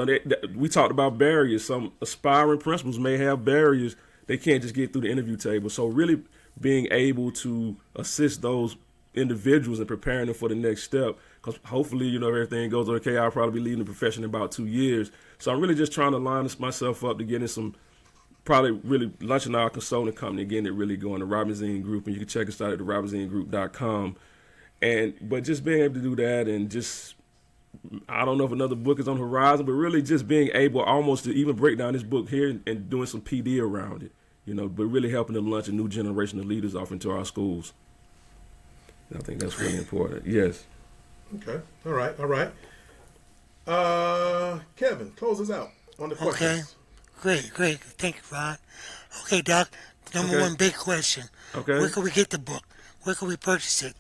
We talked about barriers. Some aspiring principals may have barriers. They can't just get through the interview table. So really being able to assist those individuals and preparing them for the next step, because hopefully, if everything goes okay, I'll probably be leaving the profession in about 2 years. So I'm really just trying to line myself up to get in probably really launching our consulting company, getting it really going, the Robinzine Group, and you can check us out at robinzinegroup.com. But just being able to do that, and just, I don't know if another book is on the horizon, but really just being able almost to even break down this book here and doing some PD around it, but really helping to launch a new generation of leaders off into our schools. And I think that's really important. Yes. Okay. All right. Kevin, close us out on the questions. Okay. Great. Thank you, Ron. Okay, Doc, number one big question. Okay. Where can we get the book? Where can we purchase it?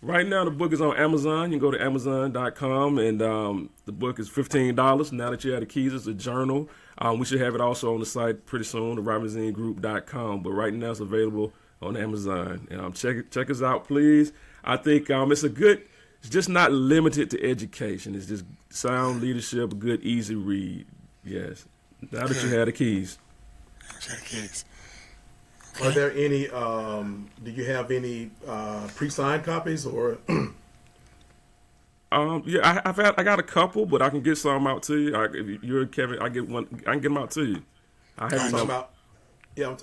Right now, the book is on Amazon. You can go to Amazon.com, and the book is $15. Now that you have the keys, it's a journal. We should have it also on the site pretty soon, the robinzinegroup.com. But right now, it's available on Amazon. Check us out, please. I think it's just not limited to education. It's just sound leadership, a good, easy read. Yes. Now that you have the keys. Okay. Are there any, do you have any pre-signed copies or? Yeah, I got a couple, but I can get some out to you. If you're Kevin, I can get them out to you. I have talking about, yeah,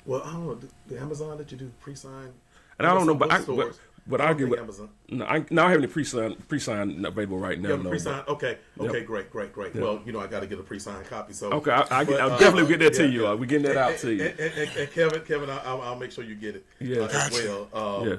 well, I don't know, the Amazon that you do pre-signed? And I don't know, but I'll give it. Amazon. No, I have any pre-signed available right now. Yeah, pre-signed. Okay, Yep. Great. Yep. Well, I got to get a pre-signed copy. So okay, I'll definitely get that to you. We're getting that out to you. And Kevin, I'll make sure you get it as well. Yeah.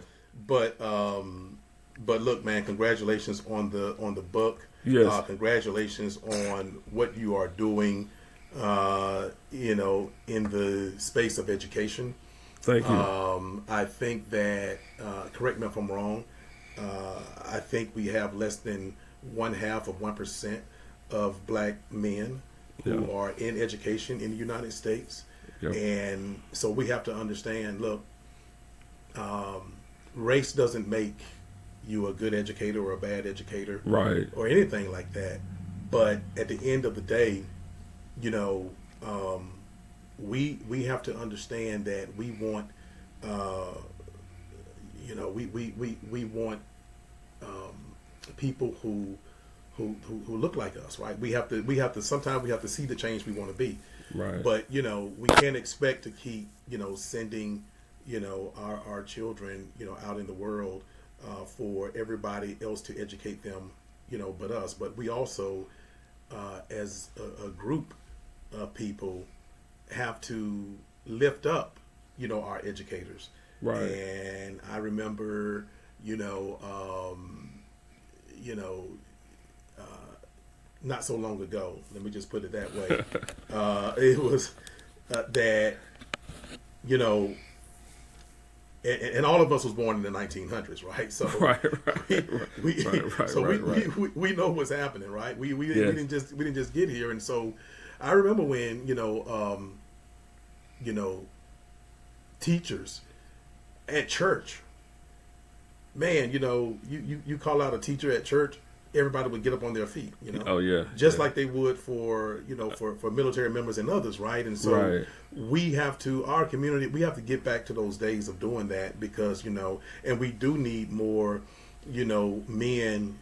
But look, man, congratulations on the book. Yes. Congratulations on what you are doing. In the space of education. Thank you. I think that, correct me if I'm wrong, I think we have less than 0.5% of black men who are in education in the United States. Yep. And so we have to understand, look, race doesn't make you a good educator or a bad educator, Right. or anything like that. But at the end of the day, you know, we have to understand that we want, you know, we want people who look like us, right? We have to sometimes we have to see the change we want to be. Right. But you know, we can't expect to keep, you know, sending, you know, our children, you know, out in the world for everybody else to educate them, you know, but us. But we also, as a group of people, have to lift up, you know, our educators. Right. And I remember, you know, not so long ago, let me just put it that way, it was that, you know, and all of us was born in the 1900s, right? So we know what's happening, right? We didn't just get here. And so I remember when, you know, teachers at church, man, you know, you call out a teacher at church, everybody would get up on their feet, you know. Oh yeah. Just like they would for, you know, for military members and others, right? And so we have to, our community, we have to get back to those days of doing that, because, you know, and we do need more, you know, men,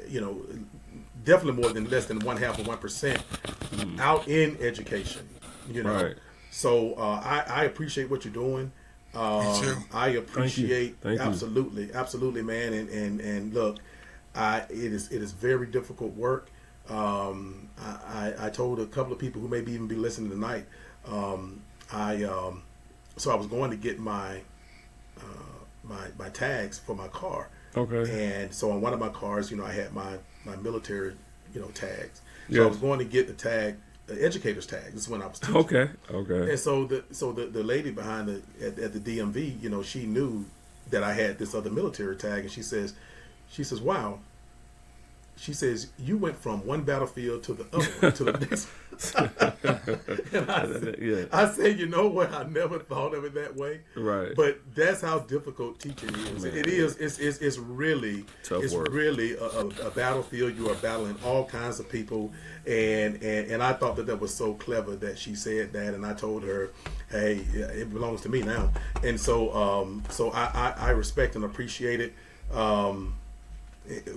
you know, definitely more than less than 0.5% out in education, you know. Right. So I appreciate what you're doing. I appreciate Thank you. absolutely, man. And look, it is very difficult work. I told a couple of people who maybe even be listening tonight. So I was going to get my tags for my car. Okay. And so on one of my cars, you know, I had my military, you know, tags. So Yeah. I was going to get the educator's tag. This is when I was teaching. Okay. Okay. And so the lady behind at the DMV, you know, she knew that I had this other military tag, and she says, wow. She says, you went from one battlefield to the other one, to the next. And I said, you know what? I never thought of it that way. Right. But that's how difficult teaching is. Man. It is. It's really Tough work. really a battlefield. You are battling all kinds of people, and I thought that was so clever that she said that, and I told her, hey, it belongs to me now. And so I respect and appreciate it.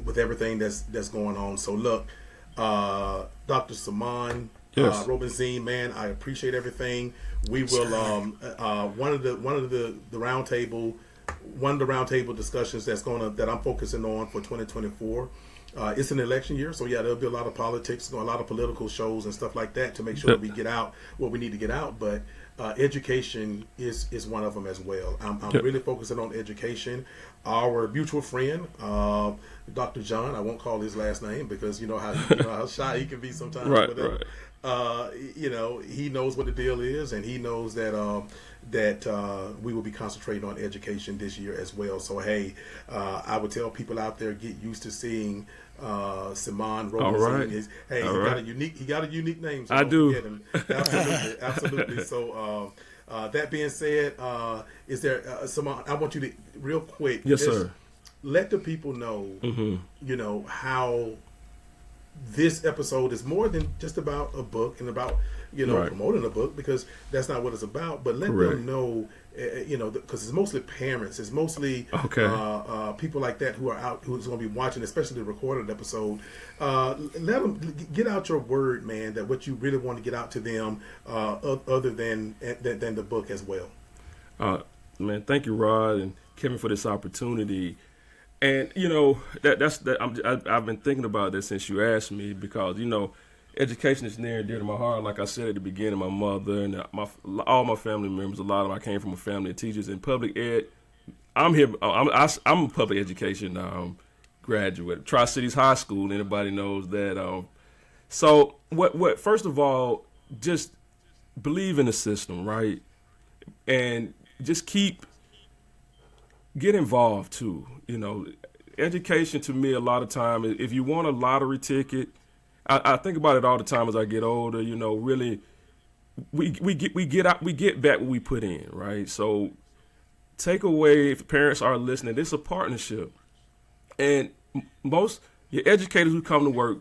With everything that's going on. So look, Dr. Cemond, Yes. Robinzine, man, I appreciate everything. We will one of the roundtable discussions that I'm focusing on for 2024. It's an election year, so yeah, there'll be a lot of politics, a lot of political shows and stuff like that to make sure that we get out what we need to get out. But education is one of them as well. I'm really focusing on education. Our mutual friend, Dr. John, I won't call his last name because you know how shy he can be sometimes. Right, with it. right. You know, he knows what the deal is, and he knows that we will be concentrating on education this year as well. So hey, I would tell people out there, get used to seeing Cemond Robinzine. All right. He got a unique name. So I don't do. forget him. Absolutely. So that being said, is there Cemond? I want you to real quick. Yes, sir. Let the people know, you know, how this episode is more than just about a book and about, you know, promoting a book, because that's not what it's about. But let them know, you know, because it's mostly parents, it's mostly people like that who are out, who's going to be watching, especially the recorded episode. Let them get out your word, man, that what you really want to get out to them, other than the book as well. Man, thank you, Rod and Kevin, for this opportunity. And you know I've been thinking about this since you asked me, because you know education is near and dear to my heart. Like I said at the beginning, my mother and all my family members, a lot of them, I came from a family of teachers in public ed. I'm a public education graduate, Tri-Cities High School. Anybody knows that. So what? First of all, just believe in the system, right? And just get involved too. You know, education to me, a lot of time, if you want a lottery ticket, I think about it all the time as I get older. Really, we get back what we put in, right? So take away, if parents are listening, it's a partnership, and most your educators who come to work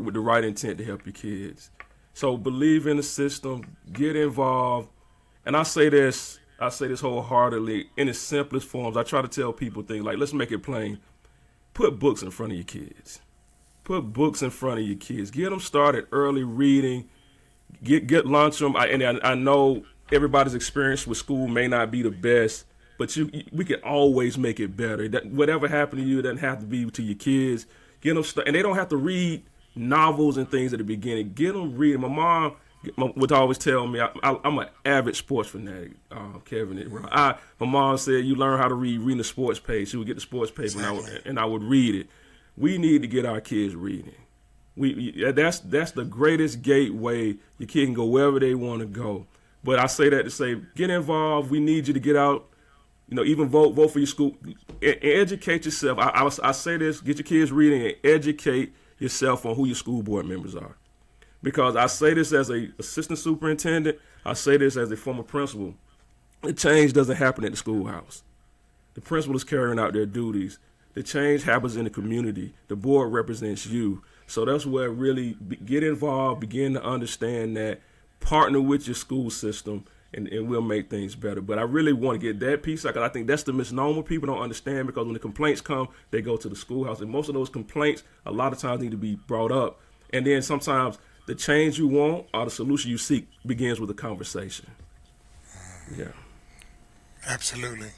with the right intent to help your kids. So believe in the system, get involved, and I say this wholeheartedly in its simplest forms. I try to tell people things like, let's make it plain. Put books in front of your kids. Put books in front of your kids. Get them started early reading. Get lunch them. I know everybody's experience with school may not be the best, but we can always make it better. Whatever happened to you, it doesn't have to be to your kids. Get them and they don't have to read novels and things at the beginning. Get them reading. My mom would always tell me, I'm an avid sports fanatic, Kevin. My mom said, you learn how to reading the sports page. She would get the sports paper, exactly. and I would read it. We need to get our kids reading. That's the greatest gateway. Your kid can go wherever they want to go. But I say that to say, get involved. We need you to get out. Even vote for your school. Educate yourself. I say this: get your kids reading and educate yourself on who your school board members are. Because I say this as a assistant superintendent. I say this as a former principal. The change doesn't happen at the schoolhouse. The principal is carrying out their duties. The change happens in the community. The board represents you. So that's where really get involved, begin to understand that, partner with your school system, and we'll make things better. But I really want to get that piece out, because I think that's the misnomer people don't understand, because when the complaints come, they go to the schoolhouse. And most of those complaints, a lot of times, need to be brought up. And then sometimes the change you want or the solution you seek begins with a conversation. Yeah. Absolutely.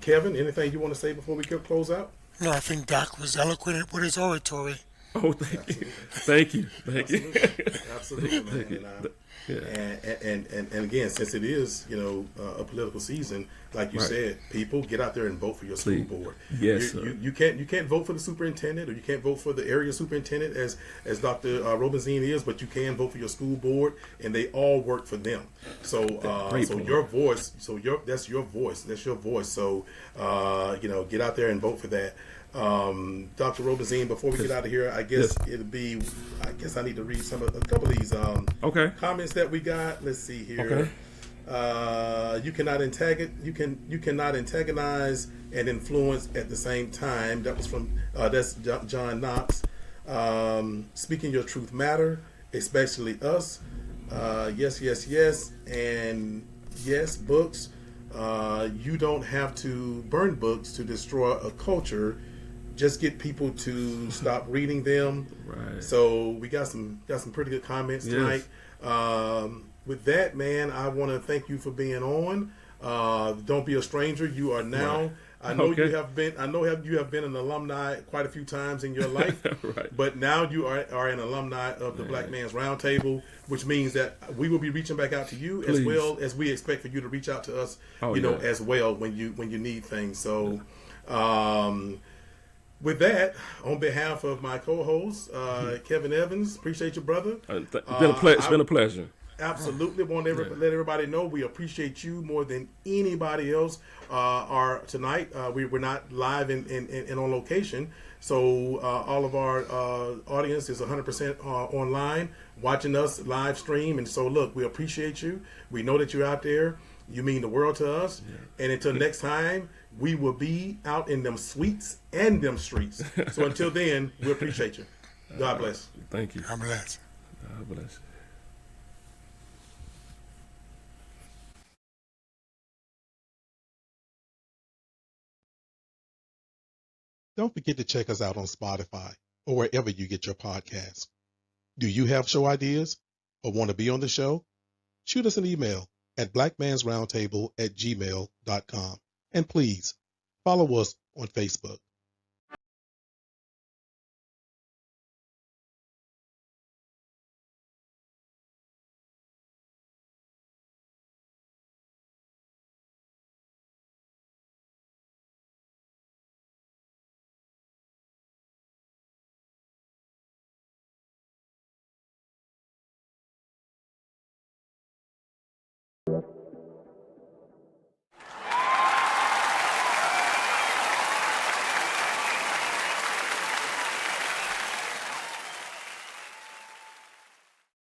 Kevin, anything you want to say before we close out? No, I think Doc was eloquent with his oratory. Oh, thank you. Absolutely, man. And again, since it is a political season, like you said, people get out there and vote for your school board. Yes, you can't vote for the superintendent, or you can't vote for the area superintendent as Dr. Robinzine is, but you can vote for your school board, and they all work for them. So your voice, that's your voice. So get out there and vote for that. Dr. Robinzine, before we get out of here, I guess I need to read a couple of these comments that we got. Let's see here. You cannot antagonize and influence at the same time. That was from that's John Knox. Speaking your truth matter, especially us. Yes, and yes, books. You don't have to burn books to destroy a culture. Just get people to stop reading them. Right. So we got some pretty good comments tonight. With that, man, I want to thank you for being on. Don't be a stranger. You are now. Right. I know you have been. You have been an alumni quite a few times in your life. Right. But now you are an alumni of the Black Man's Roundtable, which means that we will be reaching back out to you as well as we expect for you to reach out to us. As well when you need things. So. With that, on behalf of my co-host, Kevin Evans, appreciate you, brother. It's been a pleasure. Absolutely. Want to let everybody know we appreciate you more than anybody else tonight. We're not live and on location. So all of our audience is 100% online watching us live stream. And so, look, we appreciate you. We know that you're out there. You mean the world to us. Yeah. And until next time, we will be out in them suites and them streets. So until then, we appreciate you. God bless. Thank you. God bless. God bless. Don't forget to check us out on Spotify or wherever you get your podcasts. Do you have show ideas or want to be on the show? Shoot us an email at blackmansroundtable@gmail.com. And please follow us on Facebook.